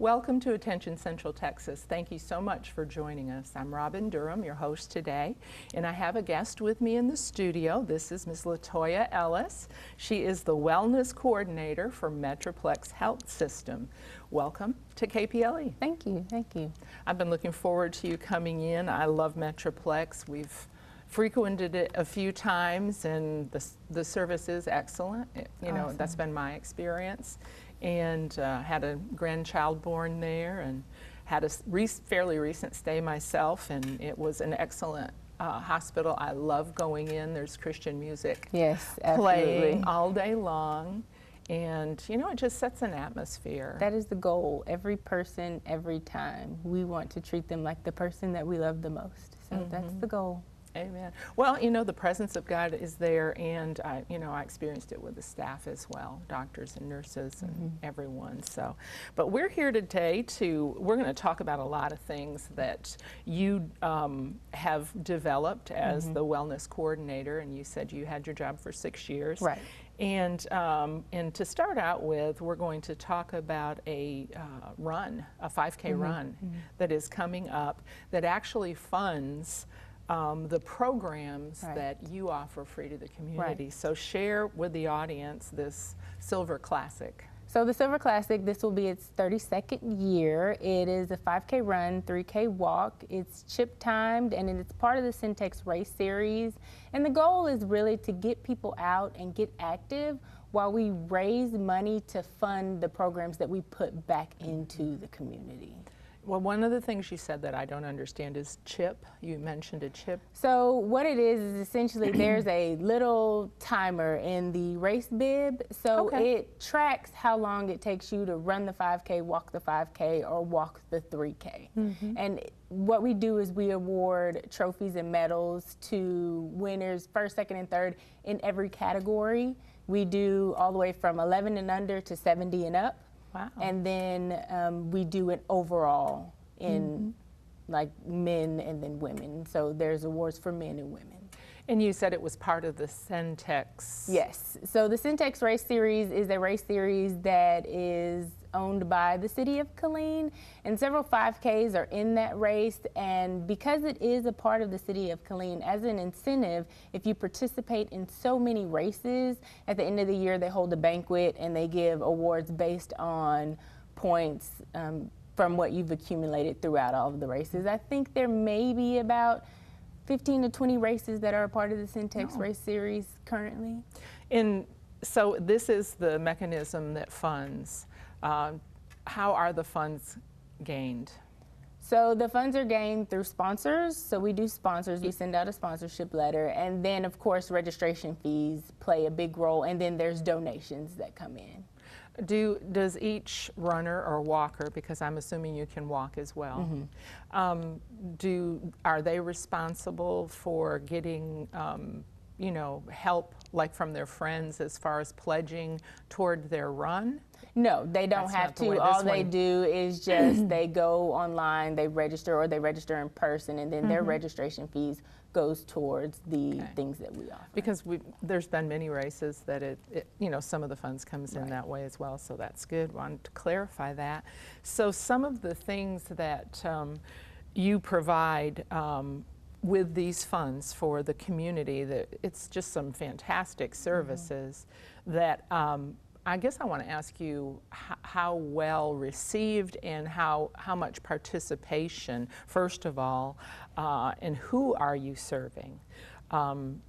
Welcome to Attention Central Texas. Thank you so much for joining us. I'm Robin Durham, your host today, and I have a guest with me in the studio. This is Ms. Latoya Ellis. She is the Wellness Coordinator for Metroplex Health System. Welcome to KPLE. Thank you, thank you. I've been looking forward to you coming in. I love Metroplex. We've frequented it a few times, and the service is excellent. Awesome. That's been my experience. And had a grandchild born there, and had a fairly recent stay myself, and it was an excellent hospital. I love going in. There's Christian music playing all day long, and it just sets an atmosphere. That is the goal. Every person, every time. We want to treat them like the person that we love the most. So that's the goal. Amen. Well, the presence of God is there, and I experienced it with the staff as well, doctors and nurses and everyone. So, but we're here today we're going to talk about a lot of things that you have developed as the wellness coordinator, and you said you had your job for 6 years. Right. And to start out with, we're going to talk about a run, a 5K run that is coming up that actually funds the programs that you offer free to the community. So share with the audience this Silver Classic. So the Silver Classic, this will be its 32nd year. It is a 5K run, 3K walk. It's chip timed, and it's part of the Syntex Race Series. And the goal is really to get people out and get active while we raise money to fund the programs that we put back into the community. Well, one of the things you said that I don't understand is chip. You mentioned a chip. So what it is essentially there's a little timer in the race bib. So it tracks how long it takes you to run the 5K, walk the 5K, or walk the 3K. And what we do is we award trophies and medals to winners, first, second, and third in every category. We do all the way from 11 and under to 70 and up. Wow. And then we do it overall in like men and then women. So there's awards for men and women. And you said it was part of the Syntex. Yes. So the Syntex Race Series is a race series that is owned by the city of Killeen, and several 5Ks are in that race. And because it is a part of the city of Killeen, as an incentive, if you participate in so many races, at the end of the year they hold a banquet and they give awards based on points from what you've accumulated throughout all of the races. I think there may be about 15 to 20 races that are a part of the Syntex Race Series currently. And so this is the mechanism that funds. How are the funds gained? So the funds are gained through sponsors. So we do sponsors. We send out a sponsorship letter. And then, of course, registration fees play a big role. And then there's donations that come in. Does each runner or walker, because I'm assuming you can walk as well, are they responsible for getting help like from their friends as far as pledging toward their run? No, they don't have to. All they do is just they go online, they register, or they register in person, and then their registration fees goes towards the things that we offer. Because there's been many races that some of the funds comes in that way as well, so that's good. Wanted to clarify that. So some of the things that you provide with these funds for the community, it's just some fantastic services that I guess I want to ask you how well received and how much participation, first of all, and who are you serving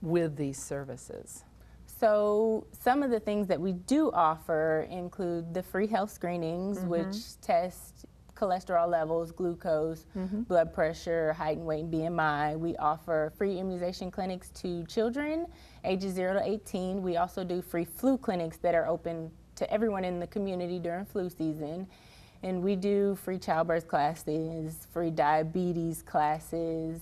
with these services? So some of the things that we do offer include the free health screenings, which test cholesterol levels, glucose, blood pressure, height and weight, and BMI. We offer free immunization clinics to children ages 0 to 18. We also do free flu clinics that are open to everyone in the community during flu season. And we do free childbirth classes, free diabetes classes.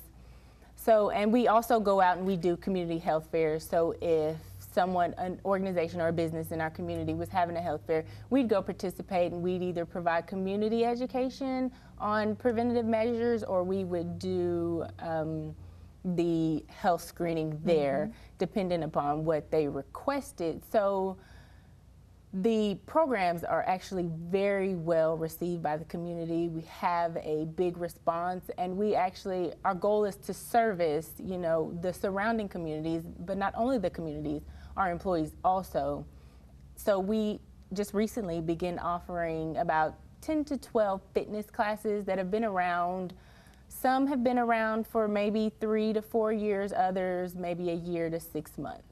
So, and we also go out and we do community health fairs. So if an organization or a business in our community was having a health fair, we'd go participate and we'd either provide community education on preventative measures, or we would do the health screening there, depending upon what they requested. So The programs are actually very well received by the community. We have a big response, and our goal is to service, the surrounding communities, but not only the communities, our employees also. So we just recently began offering about 10 to 12 fitness classes that have been around. Some have been around for maybe 3 to 4 years, others maybe a year to 6 months.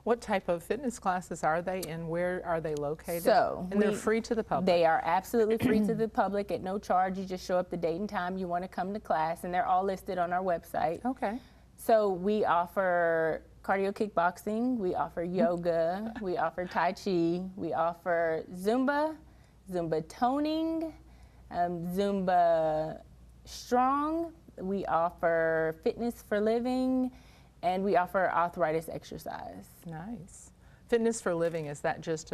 What type of fitness classes are they, and where are they located? And they're free to the public? They are absolutely free to the public at no charge. You just show up the date and time you want to come to class, and they're all listed on our website. Okay. So we offer cardio kickboxing, we offer yoga, we offer Tai Chi, we offer Zumba, Zumba toning, Zumba strong, we offer fitness for living, and we offer arthritis exercise. Nice. Fitness for living, is that just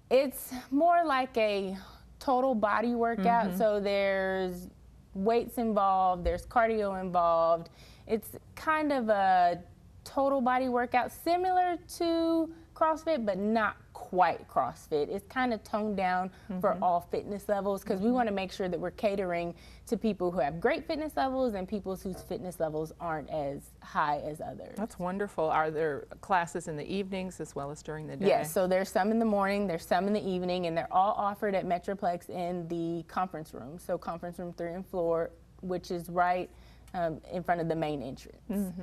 It's more like a total body workout, so there's weights involved, there's cardio involved. It's kind of a total body workout, similar to CrossFit, but not quite CrossFit. It's kind of toned down for all fitness levels, because we want to make sure that we're catering to people who have great fitness levels and people whose fitness levels aren't as high as others. That's wonderful. Are there classes in the evenings as well as during the day? Yes, so there's some in the morning, there's some in the evening, and they're all offered at Metroplex in the conference room. So conference room 3 and 4, which is right in front of the main entrance.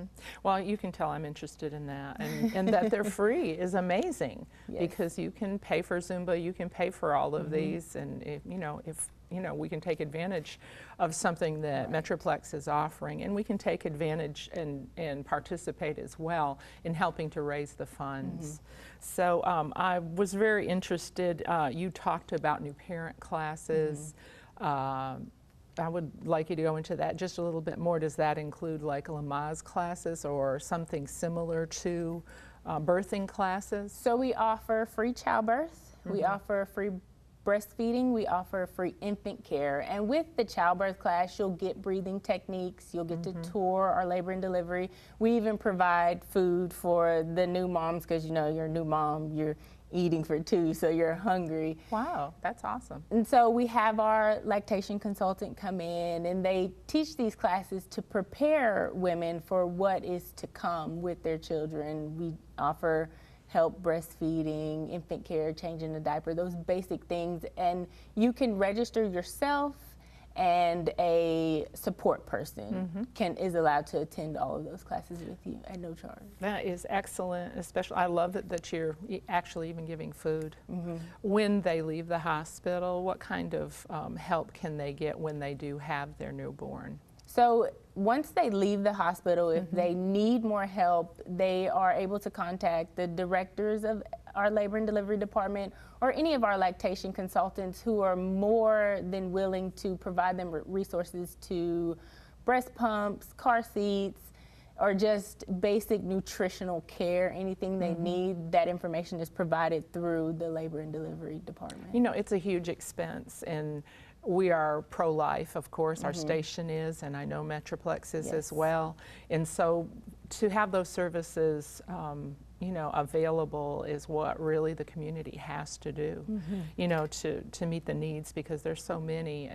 Well, you can tell I'm interested in that, and that they're free is amazing. Yes. Because you can pay for Zumba, you can pay for all of these, and if we can take advantage of something that Metroplex is offering, and we can take advantage and participate as well in helping to raise the funds. So I was very interested. You talked about new parent classes. I would like you to go into that just a little bit more. Does that include like Lamaze classes or something similar to birthing classes? So we offer free childbirth, we offer free breastfeeding, we offer free infant care. And with the childbirth class, you'll get breathing techniques, you'll get to tour our labor and delivery. We even provide food for the new moms, because you're a new mom, you're eating for 2, so you're hungry. Wow, that's awesome. And so we have our lactation consultant come in, and they teach these classes to prepare women for what is to come with their children. We offer help breastfeeding, infant care, changing the diaper, those basic things. And you can register yourself, and a support person is allowed to attend all of those classes with you at no charge. That is excellent. Especially, I love that you're actually even giving food. When they leave the hospital, what kind of help can they get when they do have their newborn? So once they leave the hospital, if they need more help, they are able to contact the directors of our labor and delivery department or any of our lactation consultants, who are more than willing to provide them resources to breast pumps, car seats, or just basic nutritional care. Anything they need, that information is provided through the labor and delivery department. It's a huge expense, and we are pro-life, of course, our station is, and I know Metroplex is as well. And so to have those services available is what really the community has to do, to meet the needs, because there's so many,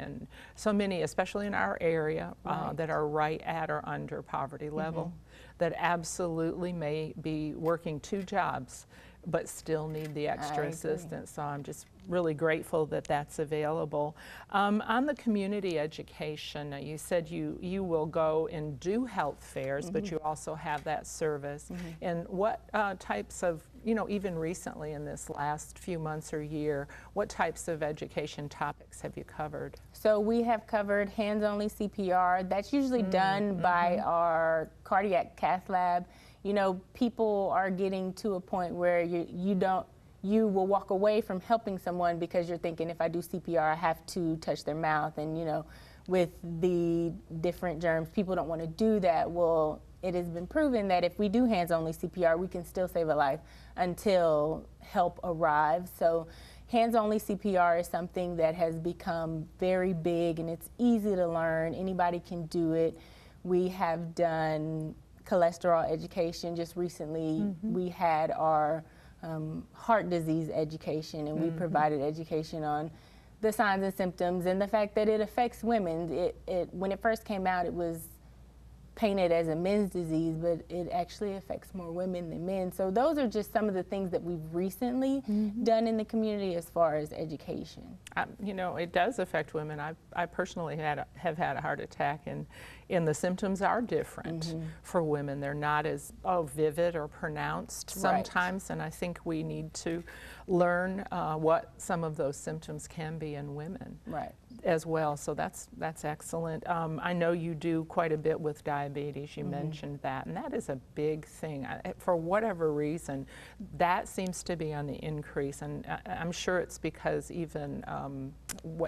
especially in our area, that are right at or under poverty level, that absolutely may be working 2 jobs, but still need the extra assistance. So I'm just really grateful that that's available. On the community education, you said you will go and do health fairs, but you also have that service. And what types of, even recently in this last few months or year, what types of education topics have you covered? So we have covered hands-only CPR. That's usually done by our cardiac cath lab. People are getting to a point where you will walk away from helping someone because you're thinking, if I do CPR, I have to touch their mouth. And, with the different germs, people don't want to do that. Well, it has been proven that if we do hands-only CPR, we can still save a life until help arrives. So hands-only CPR is something that has become very big, and it's easy to learn. Anybody can do it. We have done cholesterol education. Just recently, we had our heart disease education, and we provided education on the signs and symptoms and the fact that it affects women. When it first came out, it was painted as a men's disease, but it actually affects more women than men. So those are just some of the things that we've recently done in the community as far as education. You know, it does affect women. I personally have had a heart attack, and the symptoms are different for women. They're not as vivid or pronounced sometimes, and I think we need to learn what some of those symptoms can be in women as well. So that's excellent. I know you do quite a bit with diabetes. You mentioned that, and that is a big thing. For whatever reason, that seems to be on the increase, and I'm sure it's because even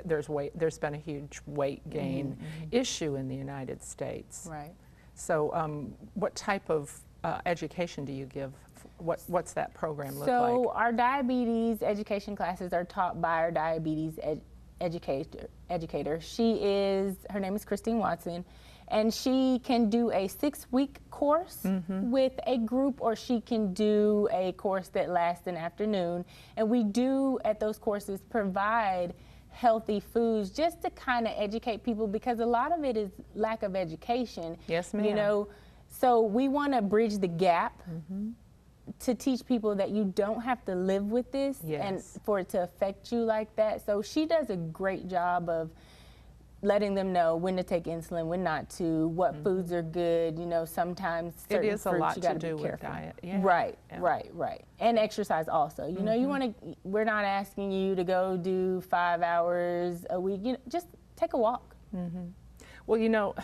there's been a huge weight gain issue in the United States. Right. So what type of education do you give? What's that program look like? So our diabetes education classes are taught by our diabetes educator. Her name is Christine Watson, and she can do a 6-week course with a group, or she can do a course that lasts an afternoon. And we do, at those courses, provide healthy foods just to kind of educate people, because a lot of it is lack of education. Yes, ma'am. You know, so we want to bridge the gap to teach people that you don't have to live with this and for it to affect you like that. So she does a great job of letting them know when to take insulin, when not to, what foods are good. You know, sometimes certain it is fruits a lot you got to do be with careful. diet. Yeah. Right. And exercise also. You know, you want to. We're not asking you to go do 5 hours a week. You know, just take a walk. Well, you know,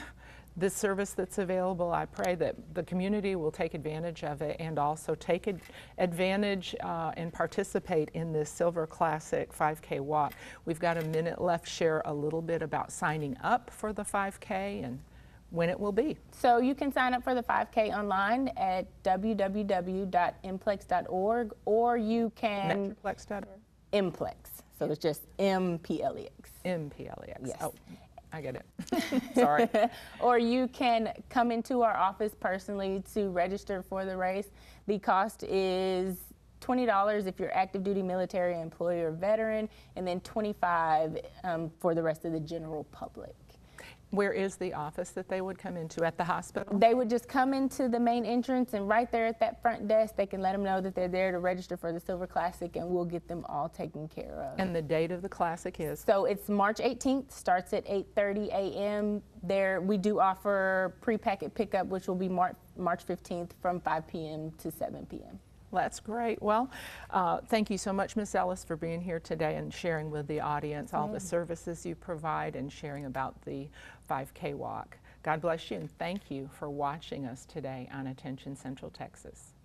this service that's available, I pray that the community will take advantage of it, and also take advantage and participate in this Silver Classic 5K walk. We've got a minute left. Share a little bit about signing up for the 5K and when it will be. So you can sign up for the 5K online at www.mplex.org, or you can... Metroplex.org? Mplex. So it's just M-P-L-E-X. M-P-L-E-X. Yes. Oh, I get it. Sorry. Or you can come into our office personally to register for the race. The cost is $20 if you're active duty military employee or veteran, and then $25 for the rest of the general public. Where is the office that they would come into? At the hospital? They would just come into the main entrance, and right there at that front desk, they can let them know that they're there to register for the Silver Classic, and we'll get them all taken care of. And the date of the Classic is? So it's March 18th, starts at 8:30 a.m. There, we do offer pre-packet pickup, which will be March 15th from 5 p.m. to 7 p.m. That's great. Well, thank you so much, Ms. Ellis, for being here today and sharing with the audience all the services you provide and sharing about the 5K walk. God bless you, and thank you for watching us today on Attention Central Texas.